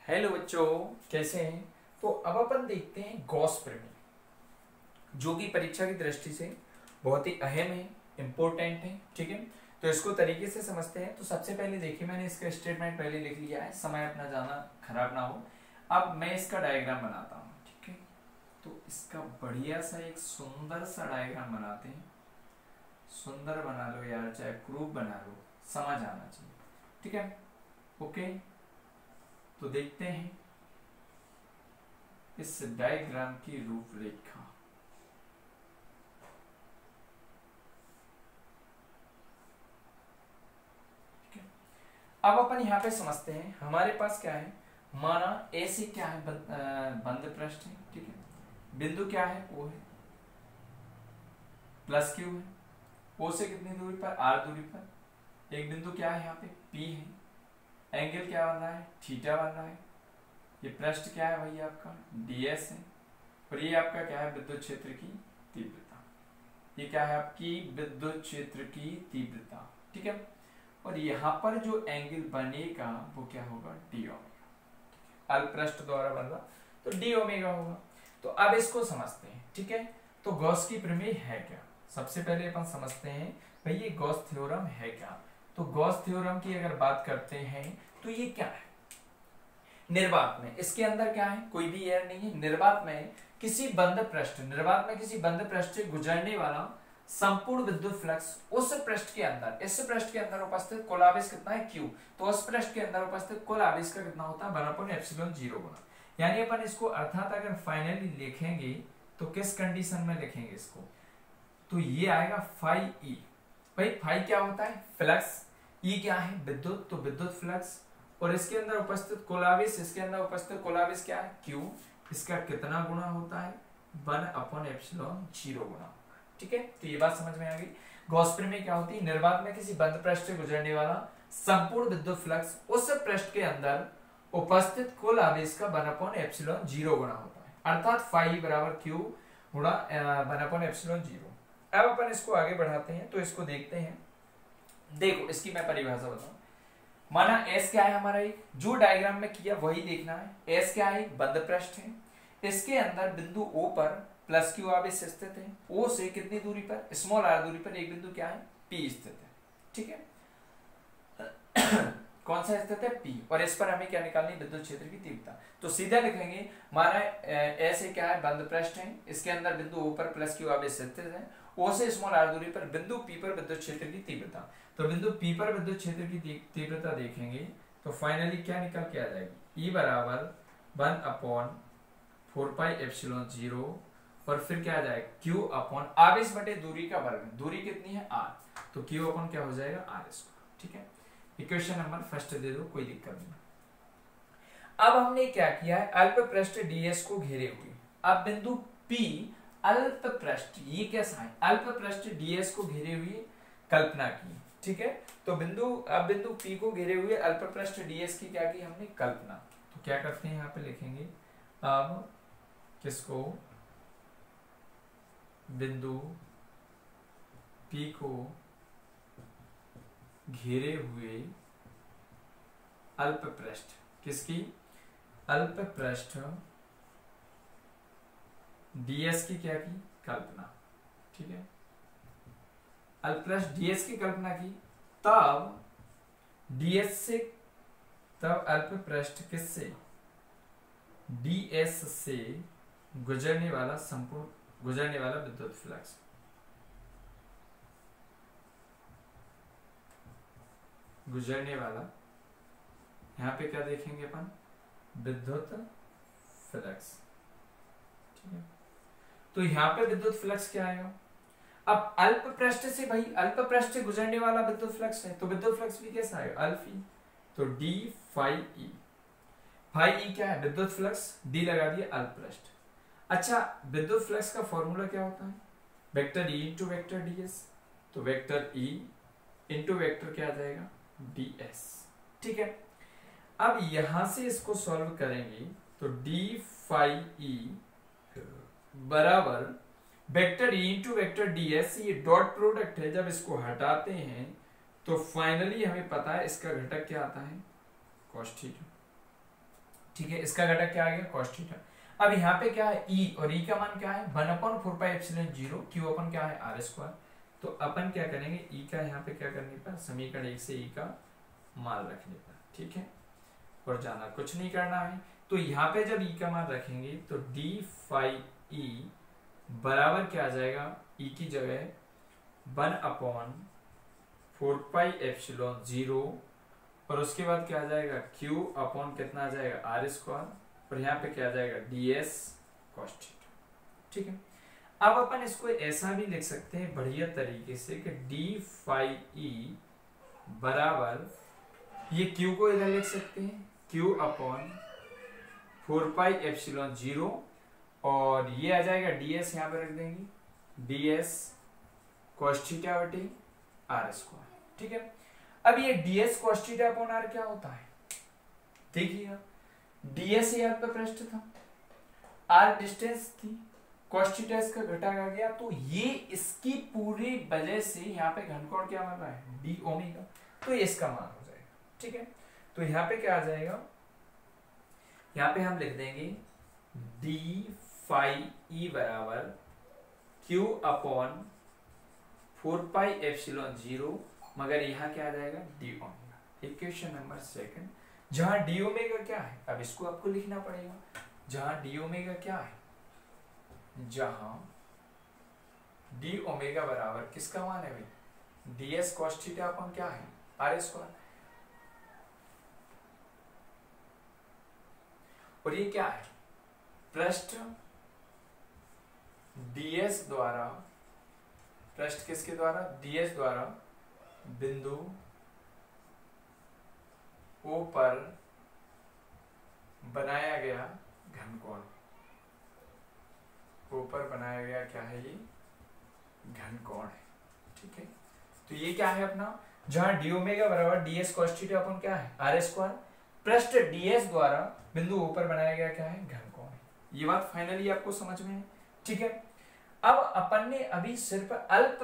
Hello बच्चों, कैसे हैं। तो अब अपन देखते हैं गॉस प्रमेय, जो कि परीक्षा की दृष्टि से बहुत ही अहम है, इम्पोर्टेंट है। ठीक है, तो इसको तरीके से समझते हैं। तो सबसे पहले देखिए, मैंने इसका स्टेटमेंट पहले लिख लिया है, समय अपना जाना खराब ना हो। अब मैं इसका डायग्राम बनाता हूँ। ठीक है, तो इसका बढ़िया सा एक सुंदर सा डायग्राम बनाते हैं। सुंदर बना लो यार, चाहे क्रूप बना लो, समझ आना चाहिए। ठीक है, ओके। तो देखते हैं इस डायग्राम की रूपरेखा। ठीक है, अब अपन यहाँ पे समझते हैं। हमारे पास क्या है, माना ए से क्या है, बंद पृष्ठ है। ठीक है, बिंदु क्या है, ओ है, प्लस क्यू है। ओ से कितनी दूरी पर, आर दूरी पर एक बिंदु क्या है, यहाँ पे पी है। एंगल क्या बन रहा है, थीटा बन रहा है। ये पृष्ठ क्या है भैया, आपका डीएस है। और ये आपका क्या है, विद्युत क्षेत्र की तीव्रता। ये क्या है, आपकी विद्युत क्षेत्र की तीव्रता। ठीक है, और यहाँ पर जो एंगल बनेगा वो क्या होगा, डी ओमेगा। अल्प पृष्ठ द्वारा बन रहा तो डी ओमेगा होगा। तो अब इसको समझते हैं। ठीक है, तो गॉस की प्रमेय है क्या, सबसे पहले अपन समझते हैं भाई ये गॉस थ्योरम है क्या। तो गॉस थ्योरम की अगर बात करते हैं तो ये क्या है, निर्वात में इसके अंदर क्या है, कोई भी एयर नहीं है। निर्वात में किसी बंद पृष्ठ, निर्वात में किसी बंद पृष्ठ से गुजरने वाला संपूर्ण विद्युत फ्लक्स उस पृष्ठ के अंदर, इस पृष्ठ के अंदर उपस्थित कुल आवेश कितना है, क्यू। तो उस पृष्ठ के अंदर उपस्थित कुल आवेश का कितना होता है, 1/ε0 गुना। यानी अपन इसको अर्थात अगर फाइनली लिखेंगे तो किस कंडीशन में लिखेंगे इसको, तो ये आएगा फाई ई। भाई फाई क्या होता है, फ्लक्स। ई क्या है, विद्युत, तो विद्युत फ्लक्स। और इसके अंदर उपस्थित कुल आवेश, इसके अंदर उपस्थित कुल आवेश क्या है, क्यू। इसका कितना गुना होता है, 1/ε0 गुना। ठीक है, तो ये बात समझ में आ गई। गॉस प्रमेय क्या होती है, निर्वात में किसी बंद पृष्ठ से गुजरने वाला संपूर्ण विद्युत फ्लक्स उस पृष्ठ के अंदर उपस्थित कुल आवेश का 1/ε0 गुना होता है, अर्थात फाई बराबर क्यू गुणा 1/ε0। अब अपन इसको आगे बढ़ाते हैं, तो इसको देखते हैं। देखो इसकी मैं परिभाषा बताऊं। माना एस क्या है हमारा, एक जो डायग्राम में किया वही देखना है। एस क्या है, बंद पृष्ठ है। इसके अंदर बिंदु ओ पर प्लस क्यू आवेश स्थित है। ओ से कितनी दूरी पर, स्मॉल आर दूरी पर एक बिंदु क्या है, पी स्थित है। ठीक है कौन सा स्थित है, पी। और इस पर हमें क्या निकालनी, विद्युत क्षेत्र की तीव्रता। तो सीधा लिखेंगे, माना ऐसे क्या है, बंद पृष्ठ है। इसके अंदर बिंदु ओ पर प्लस क्यू आवेश स्थित है। ओ से स्मॉल आर दूरी पर बिंदु पी पर विद्युत क्षेत्र की तीव्रता। तो बिंदु पी पर विद्युत क्षेत्र की तीव्रता देखेंगे तो फाइनली क्या निकल के आ जाएगी, E बराबर 1/4πε0। और फिर क्या आ जाएगा, Q अपॉन आवेश बटे दूरी का वर्ग। दूरी कितनी है, r, तो Q अपॉन क्या हो जाएगा, r²। ठीक है, इक्वेशन नंबर फर्स्ट दे दो, कोई दिक्कत नहीं। अब हमने क्या किया है, अल्प पृष्ठ ds को घेरे हुए। अब बिंदु P अल्प पृष्ठ, ये कैसा है, अल्प पृष्ठ ds को घेरे हुए कल्पना की। ठीक है, तो अब बिंदु P को घेरे हुए अल्प पृष्ठ ds की क्या की हमने, कल्पना। तो क्या करते हैं, यहाँ पे लिखेंगे अब किसको, बिंदु P को घेरे हुए अल्प पृष्ठ, किसकी, अल्प पृष्ठ ds की क्या की, कल्पना। ठीक है, अल्प पृष्ठ ds की कल्पना की, तब ds से, तब अल्प पृष्ठ किससे, ds से गुजरने वाला विद्युत फ्लक्स, गुजरने वाला, यहां पे क्या देखेंगे अपन, विद्युत फ्लक्स। ठीक है, तो यहां पे विद्युत फ्लक्स क्या आएगा, अब अल्प पृष्ठ से, भाई अल्प पृष्ठ से गुजरने वाला विद्युत फ्लक्स है, तो विद्युत फ्लक्स भी कैसा आएगा, अल्फ ई। तो D phi E. Phi E क्या है, विद्युत फ्लक्स, डी लगा दिया अल्प पृष्ठ। अच्छा, विद्युत फ्लक्स का फॉर्मूला क्या होता है, vector E into vector DS. तो वेक्टर ई इंटू वेक्टर क्या आ जाएगा, डीएस। ठीक है, अब यहां से इसको सॉल्व करेंगे तो डी फाई ई बराबर vector E into vector DS, ये डॉट प्रोडक्ट है। जब इसको हटाते हैं तो फाइनली हमें पता है इसका घटक क्या आता है, cos थीटा। ठीक है, इसका घटक क्या आ गया cos थीटा। अब यहाँ पे क्या है e, और e का मान क्या है 1/4πε0 q अपन क्या है r स्क्वायर। तो अपन क्या करेंगे e का यहाँ पे क्या करने पर समीकरण 1 से e का मान रखने पर, ठीक है, और जाना कुछ नहीं करना है। तो यहाँ पे जब e का मान रखेंगे तो d फाई e बराबर क्या आ जाएगा, e की जगह 1/4πε0 और उसके बाद क्या आ जाएगा q अपॉन कितना आ जाएगा r स्क्वायर, और यहाँ पे क्या आ जाएगा ds cos थीटा। ठीक है, अब अपन इसको ऐसा भी लिख सकते हैं बढ़िया तरीके से कि d फाई e बराबर, ये q को इधर लिख सकते हैं q अपॉन 4πε0 और ये आ जाएगा ds, यहाँ पे रख देंगे ds cos थीटा बटे r स्क्वायर। ठीक है, अब ये ds cos theta upon r क्या होता है, देखिएगा ds ये आपका पृष्ठ था, r डिस्टेंस थी, cos थीटा इसका घटा आ गया, तो ये इसकी पूरी वजह से यहाँ पे घनकोण क्या बन रहा है d ओमेगा, तो ये इसका मान हो जाएगा। ठीक है, तो यहाँ पे क्या आ जाएगा, यहाँ पे हम लिख देंगे d फाई e बराबर q अपॉन 4πε0, मगर यहाँ क्या आ जाएगा d omega. Equation number second, जहां d ओमेगा क्या है, अब इसको आपको लिखना पड़ेगा, जहां d ओमेगा क्या है, जहां d ओमेगा बराबर किसका मान है भाई ds cos थीटा अपन क्या है r स्क्वायर, और ये क्या है पृष्ठ ds द्वारा, पृष्ठ किसके द्वारा ds द्वारा बिंदु O पर बनाया गया घनकोण, O पर बनाया गया क्या है ये घनकोण है। ठीक है, तो ये क्या है अपना, जहां d ओमेगा बराबर ds cos थीटा अपन क्या है r स्क्वायर, पृष्ठ ds द्वारा बिंदु O पर बनाया गया क्या है घनकोण है। ये बात फाइनली आपको समझ में है। ठीक है, अब अपन ने अभी सिर्फ अल्प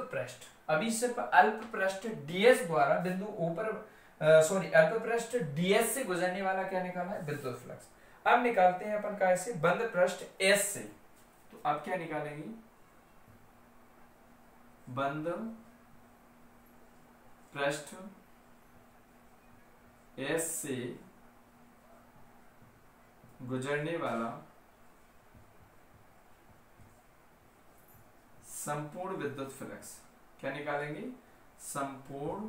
पृष्ठ ds द्वारा बिंदु O पर अल्प पृष्ठ ds से गुजरने वाला क्या निकाला है विद्युत फ्लक्स। अब निकालते हैं अपन कैसे, बंद पृष्ठ s से, तो अब क्या निकालेंगे, बंद पृष्ठ s से गुजरने वाला संपूर्ण विद्युत फ्लक्स, क्या निकालेंगे संपूर्ण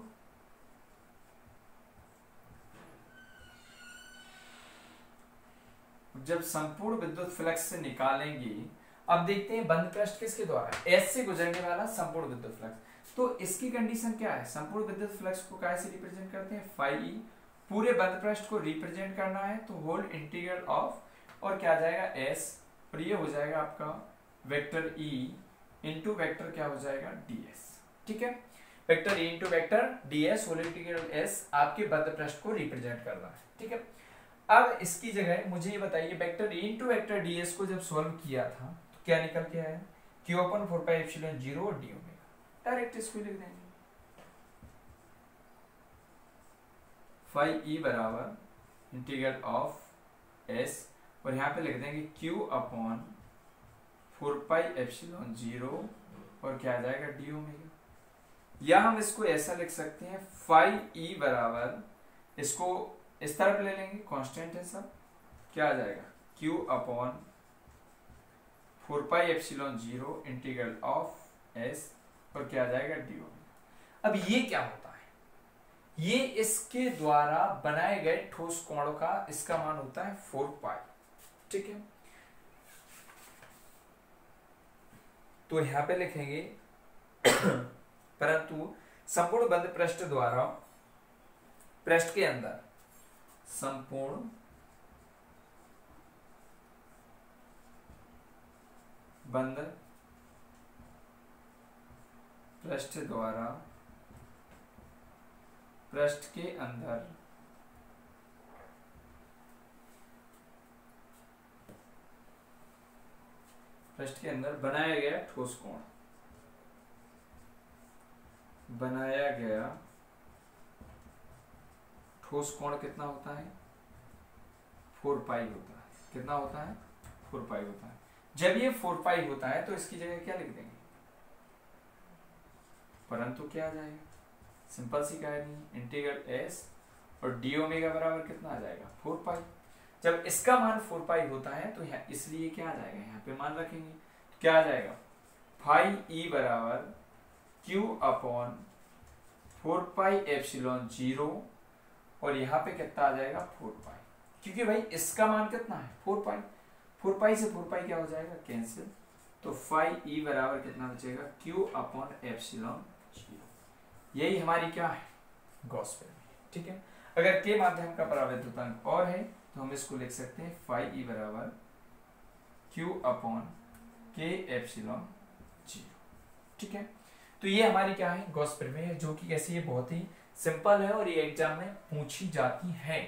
जब संपूर्ण विद्युत फ्लक्स से निकालेंगे, अब देखते हैं बंद पृष्ठ किसके द्वारा S से गुजरने वाला संपूर्ण विद्युत फ्लक्स। तो इसकी कंडीशन क्या है, संपूर्ण विद्युत फ्लक्स को कैसे रिप्रेजेंट करते हैं फाई e, पूरे बंद पृष्ठ को रिप्रेजेंट करना है तो होल इंटीग्रल ऑफ, और क्या आ जाएगा S, और ये हो जाएगा आपका वेक्टर E इंटू वेक्टर क्या हो जाएगा ds। ठीक है, vector E into vector ds whole integral S आपके बंद पृष्ठ को रिप्रेजेंट करना है। ठीक है, अब इसकी जगह मुझे ये बताइए vector E into vector ds को जब सॉल्व किया था तो क्या निकल के आया, q अपन 4πε0 और d ओमेगा, डायरेक्ट इसको लिख देंगे फाई e बराबर इंटीग्रल ऑफ s, और यहाँ पे लिख देंगे q अपॉन 4πε0 और क्या आ जाएगा d ओमेगा, या हम इसको ऐसा लिख सकते हैं फाई e बराबर, इसको इस तरफ ले लेंगे कांस्टेंट है सब, क्या आ जाएगा q upon 4πε0 integral of s, और क्या आ जाएगा d ओमेगा। अब ये क्या होता है, ये इसके द्वारा बनाए गए ठोस कोण का इसका मान होता है 4π। ठीक है, तो यहां पे लिखेंगे परंतु संपूर्ण बंद पृष्ठ द्वारा पृष्ठ के अंदर संपूर्ण बंद पृष्ठ द्वारा पृष्ठ के अंदर बनाया गया ठोस कोण, बनाया गया ठोस कोण कितना होता है 4 पाई होता है। कितना होता है? 4 पाई होता है। जब ये 4 पाई होता है तो इसकी जगह क्या लिख देंगे? परंतु क्या आ जाएगा? सिंपल सी कहानी, इंटीग्रल एस और डी ओमेगा बराबर कितना आ जाएगा? 4 पाई। जब इसका मान 4 पाई होता है तो यहाँ इसलिए क्या आ जाएगा? यहाँ पे मान रखेंगे तो क्या आ जाएगा? फाई ई बराबर क्यू अपॉन 4 पाई एप्सिलॉन 0 और यहाँ पे कितना आ जाएगा? 4 पाई। क्योंकि भाई इसका मान कितना है? 4 पाई। 4 पाई से 4 पाई क्या हो जाएगा? कैंसिल। तो फाई ई बराबर कितना बचेगा? Q upon epsilon 0। यही हमारी क्या है? गॉस प्रमेय। ठीक है। अगर के माध्यम का परावैद्युतांक और है तो हम इसको लिख सकते हैं फाई ई बराबर क्यू अपॉन के एप्सिलॉन 0। ठीक है। तो ये हमारी क्या है? गॉस प्रमेय, जो कि कैसी है? बहुत ही सिंपल है और ये एग्जाम में पूछी जाती है।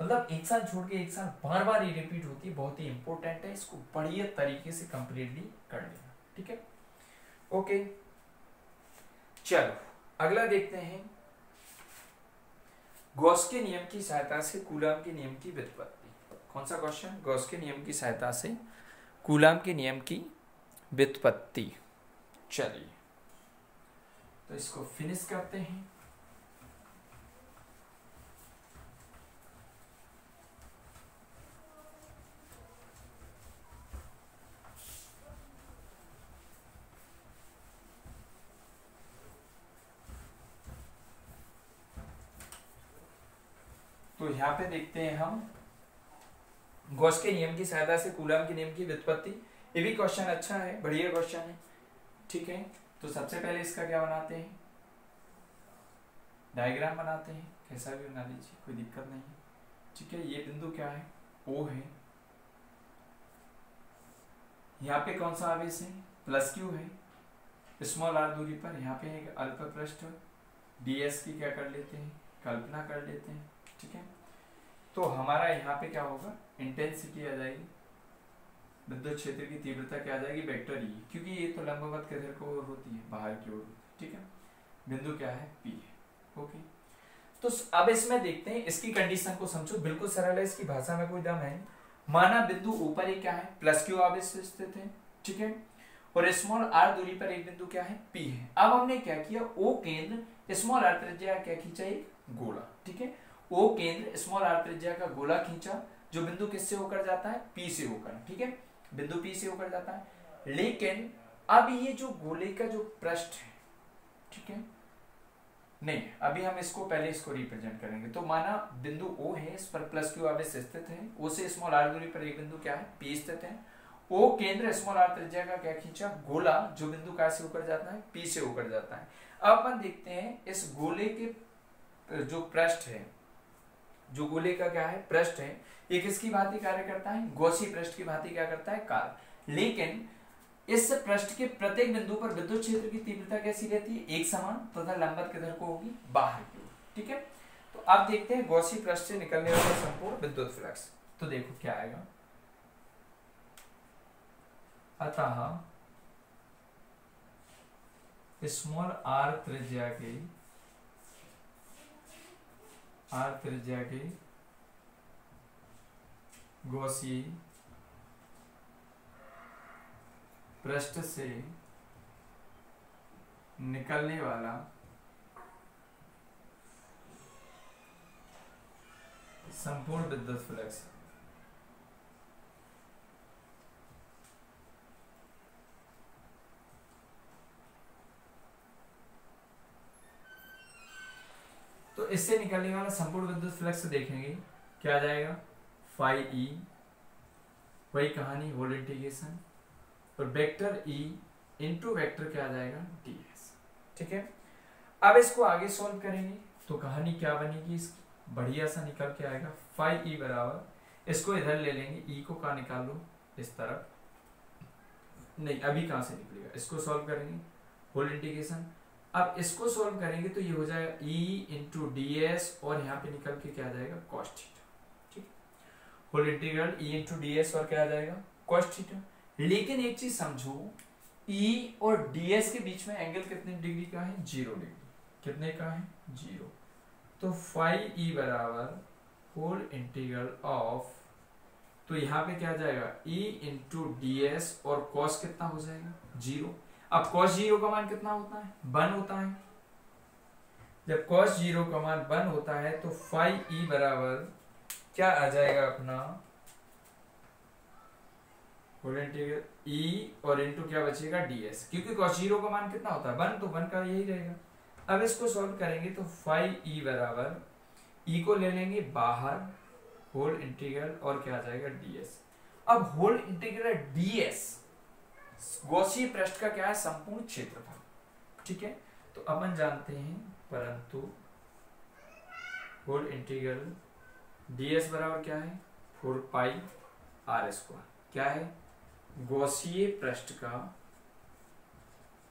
मतलब एक साल छोड़ के एक साल बार बार ये रिपीट होती है, बहुत ही इंपॉर्टेंट है। इसको बढ़िया तरीके से कंप्लीटली कर लेना। ठीक है। ओके, चलो अगला देखते हैं। गॉस के नियम की सहायता से कूलाम के नियम की व्युत्पत्ति। कौन सा क्वेश्चन? गॉस के नियम की सहायता से कूलाम के नियम की व्युत्पत्ति। चलिए तो इसको फिनिश करते हैं। तो यहाँ पे देखते हैं हम गॉस के नियम की सहायता से कूलाम के नियम की व्युत्पत्ति। ये भी क्वेश्चन अच्छा है, बढ़िया क्वेश्चन है। ठीक है। तो सबसे पहले इसका क्या बनाते हैं? डायग्राम बनाते हैं, कैसा भी बना लीजिए, कोई दिक्कत नहीं है। ठीक है। ये बिंदु क्या है? ओ है। यहाँ पे कौन सा आवेश है? प्लस क्यू है। स्मॉल आर दूरी पर यहाँ पे एक अल्प पृष्ठ डीएस की क्या कर लेते हैं? कल्पना कर लेते हैं। ठीक है। तो हमारा यहाँ पे क्या होगा? इंटेंसिटी आ जाएगी, विद्युत क्षेत्र की तीव्रता क्या आ जाएगी? वेक्टर ई, क्योंकि ये तो लंबवत किधर को ओर होती है? बाहर की ओर होती है। ठीक है। बिंदु क्या है? पी है। ओके। तो अब इसमें देखते हैं, इसकी कंडीशन को समझो, बिल्कुल सरल है, इसकी भाषा में कोई दम है। माना बिंदु ऊपर एक क्या है? प्लस क्यू आवेश से स्थित है। ठीक है। और स्मॉल आर दूरी पर एक बिंदु क्या है? पी है। अब हमने क्या किया? ओ केंद्र स्मॉल आर त्रिज्या क्या खींचा? एक गोला। ठीक है। ओ केंद्र स्मॉल आर त्रिज्या का गोला खींचा, जो बिंदु किससे होकर जाता है? पी से होकर। ठीक है। बिंदु पी से होकर जाता है। लेकिन अब ये जो गोले का जो पृष्ठ है, ठीक है, नहीं, अभी हम इसको पहले इसको रिप्रेजेंट करेंगे। तो माना बिंदु ओ है, इस पर प्लस क्यू आवेश स्थित है। ओ से स्मॉल आर दूरी पर एक बिंदु क्या है? पी स्थित है। ओ केंद्र स्मॉल आर त्रिज्या का क्या खींचा? गोला, जो बिंदु कहां से होकर जाता है? पी से होकर जाता है। अब अपन देखते हैं इस गोले के जो पृष्ठ है, जो गोले का क्या है? पृष्ठ है, ये किसकी भांति कार्य करता है? गॉसी पृष्ठ की भांति क्या करता है? कार्य। लेकिन इस पृष्ठ के प्रत्येक बिंदु पर विद्युत क्षेत्र की तीव्रता कैसी रहती है? एक समान, तथा लंबवत किधर को होगी? बाहर की ओर। ठीक है। तो अब देखते हैं गॉसी पृष्ठ से निकलने वाला संपूर्ण विद्युत फ्लक्स। तो देखो क्या आएगा। अतः स्मॉल आर त्रिज्या के गॉसी पृष्ठ से निकलने वाला संपूर्ण विद्युत फ्लक्स तो इससे निकलने वाला संपूर्ण विद्युत फ्लक्स देखेंगे क्या आ जाएगा? फाई ई, वही कहानी, होल इंटीग्रेशन, और वेक्टर ई इंटू वेक्टर क्या आ जाएगा? डीएस। ठीक है। अब इसको आगे सॉल्व करेंगे तो कहानी क्या बनेगी इसकी? बढ़िया सा निकल के आएगा। फाई ई बराबर, इसको इधर ले लेंगे, ई को कहाँ निकाल लो? इस तरफ। नहीं, अभी कहां से निकलेगा? इसको सॉल्व करेंगे, होल इंटीग्रेशन। अब इसको सॉल्व करेंगे तो ये हो जाएगा ई इंटू डी एस, और यहाँ पे निकल के क्या आ जाएगा? Cos theta. ठीक। Whole integral E into D S और क्या आ जाएगा? Cos theta. लेकिन एक चीज समझो, ई और डी एस के बीच में एंगल कितने डिग्री का है? 0 डिग्री। कितने का है? 0। तो फाई ई बराबर होल इंटीग्रल ऑफ तो यहाँ पे क्या आ जाएगा E इंटू डी एस, और कॉस कितना हो जाएगा 0। अब कॉस 0 का मान कितना होता है 1 होता है। जब cos 0 का मान 1 होता है तो फाई ई बराबर क्या आ जाएगा अपना होल इंटीग्रल ई और इंटू क्या बचेगा ds, क्योंकि cos 0 का मान कितना होता है 1, तो 1 का यही रहेगा। अब इसको सॉल्व करेंगे तो फाई ई बराबर ई को ले लेंगे बाहर, होल इंटीग्रल और क्या आ जाएगा ds। अब होल इंटीग्रल ds गॉसीय पृष्ठ का क्या है संपूर्ण क्षेत्रफल, ठीक है। तो अपन जानते हैं परंतु होल इंटीग्रल ds बराबर क्या है 4 पाई आर स्क्वायर, क्या है गॉसीय पृष्ठ का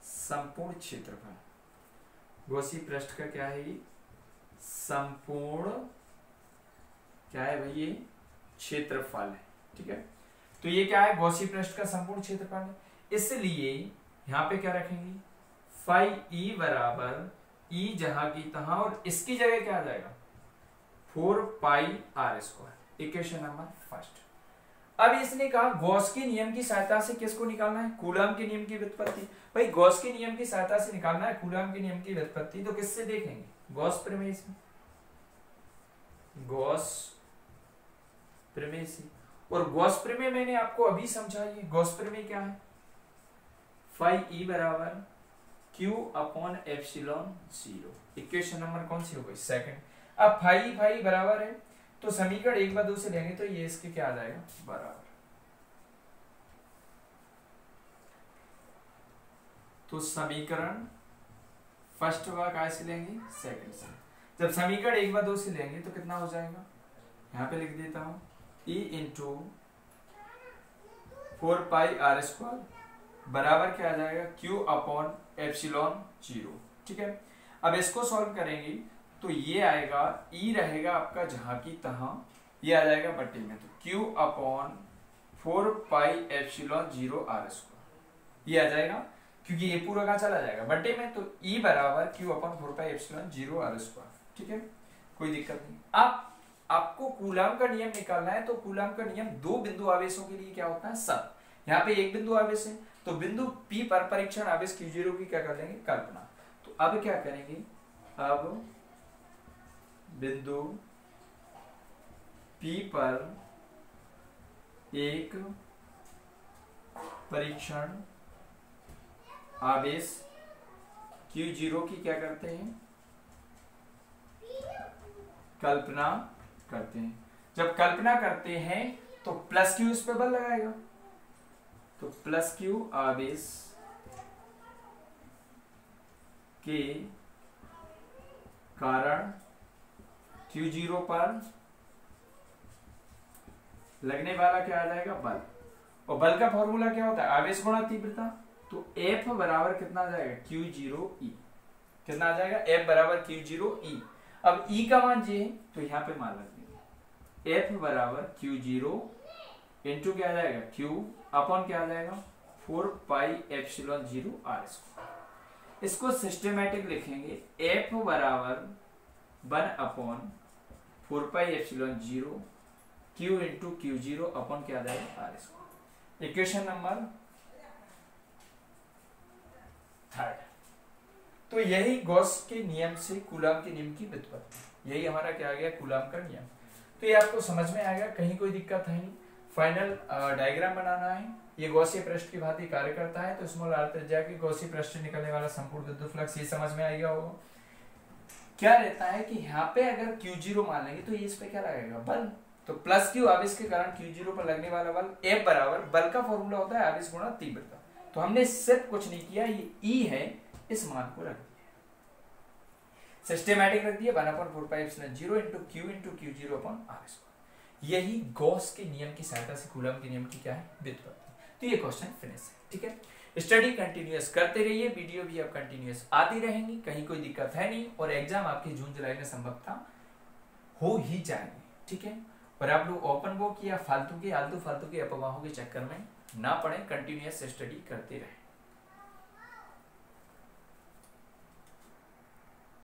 संपूर्ण क्षेत्रफल। गॉसीय पृष्ठ का क्या है संपूर्ण क्या है भाई ये क्षेत्रफल है, ठीक है। तो ये क्या है गॉसीय पृष्ठ का संपूर्ण क्षेत्रफल है, इसलिए यहां पे क्या रखेंगे फाई ई बराबर ई जहां की तहां और इसकी जगह क्या आ जाएगा 4 pi R square, equation number first. अब इसने कहा गॉस के नियम की सहायता से किसको निकालना है कूलम के नियम की व्युत्पत्ति। भाई गॉस के नियम की सहायता से निकालना है कूलम के नियम की व्युत्पत्ति, तो किससे देखेंगे गॉस प्रमेय से, गॉस प्रमेय से। और गॉस प्रमेय मैंने आपको अभी समझाई है। गॉस प्रमेय क्या है फाई ई बराबर Q upon epsilon 0, equation number कौन सी हो गई सेकंड। अब फाई फाई बराबर है तो समीकरण 1 व 2 से लेंगे तो ये इसके क्या आ जाएगा बराबर। तो समीकरण फर्स्ट व काय से लेंगे सेकंड से। जब समीकरण 1 व 2 से लेंगे तो कितना हो जाएगा यहां पे लिख देता हूं E into 4 pi R square बराबर क्या आ जाएगा Q अपॉन एप्सिलॉन 0, ठीक है। अब इसको सॉल्व करेंगे तो ये आएगा E रहेगा आपका जहां की तहां, ये आ जाएगा बट्टे में, तो Q upon 4 pi epsilon 0 R square ये आ जाएगा, क्योंकि ये पूरा का चला जाएगा बट्टे में, तो E बराबर Q upon 4 pi epsilon 0 R square, ठीक है, कोई दिक्कत नहीं। अब आपको कूलम का नियम निकालना है, तो कूलम का नियम दो बिंदु आवेशों के लिए क्या होता है सब। यहाँ पे एक बिंदु आवेश है तो बिंदु P पर परीक्षण आवेश Q0 की क्या कर लेंगे कल्पना। तो अब क्या करेंगे, अब बिंदु P पर एक परीक्षण आवेश Q0 की क्या करते हैं कल्पना करते हैं। जब कल्पना करते हैं तो प्लस Q इस पे बल लगाएगा, तो प्लस Q आवेश के कारण Q0 पर लगने वाला क्या आ जाएगा बल। और बल का फॉर्मूला क्या होता है आवेश गुणा तीव्रता, तो F बराबर कितना आ जाएगा Q0E, कितना आ जाएगा F बराबर Q0E। अब E का मान ये है तो यहाँ पे मान रखेंगे F बराबर Q0 इंटू क्या आ जाएगा Q अपॉन क्या आ जाएगा 4 पाई एप्सिलॉन 0 आर स्क्वायर। इसको सिस्टमैटिक लिखेंगे F बराबर 1 upon 4 pi epsilon 0 Q into Q0 upon क्या आ जाएगा R square, equation number third. तो यही गॉस के नियम से कूलम के नियम की व्युत्पत्ति, यही हमारा क्या आ गया कूलम का नियम। तो ये आपको समझ में आ गया, कहीं कोई दिक्कत है नहीं। फाइनल डायग्राम बनाना है, ये गॉसीय पृष्ठ की भांति कार्य करता है, तो स्मॉल r त्रिज्या की गॉसीय पृष्ठ से निकलने वाला संपूर्ण विद्युत फ्लक्स ये समझ में आ गया होगा। क्या रहता है कि यहाँ पे अगर Q0 मान लेंगे तो ये इस पे क्या लगेगा बल, तो प्लस Q आवेश के कारण Q0 पर लगने वाला बल F बराबर बल का फॉर्मूला होता है आवेश गुणा तीव्रता। तो हमने सिर्फ कुछ नहीं किया, ये E है इस मान को रख दिया, सिस्टमैटिक रख दिया 1/4πε0 into Q into Q0 upon R square. यही गॉस के नियम की सहायता से कूलम के नियम की क्या है व्युत्पत्ति। तो ये क्वेश्चन फिनिश है, ठीक है। स्टडी कंटिन्यूअस करते रहिए, वीडियो भी अब कंटिन्यूअस आती रहेंगी, कहीं कोई दिक्कत है नहीं, और एग्जाम आपके जून जुलाई में संभवतः हो ही जाएंगे, ठीक है। और आप लोग ओपन बुक या फालतू के अफवाहों के चक्कर में ना पड़े, कंटिन्यूअस स्टडी करते रहें।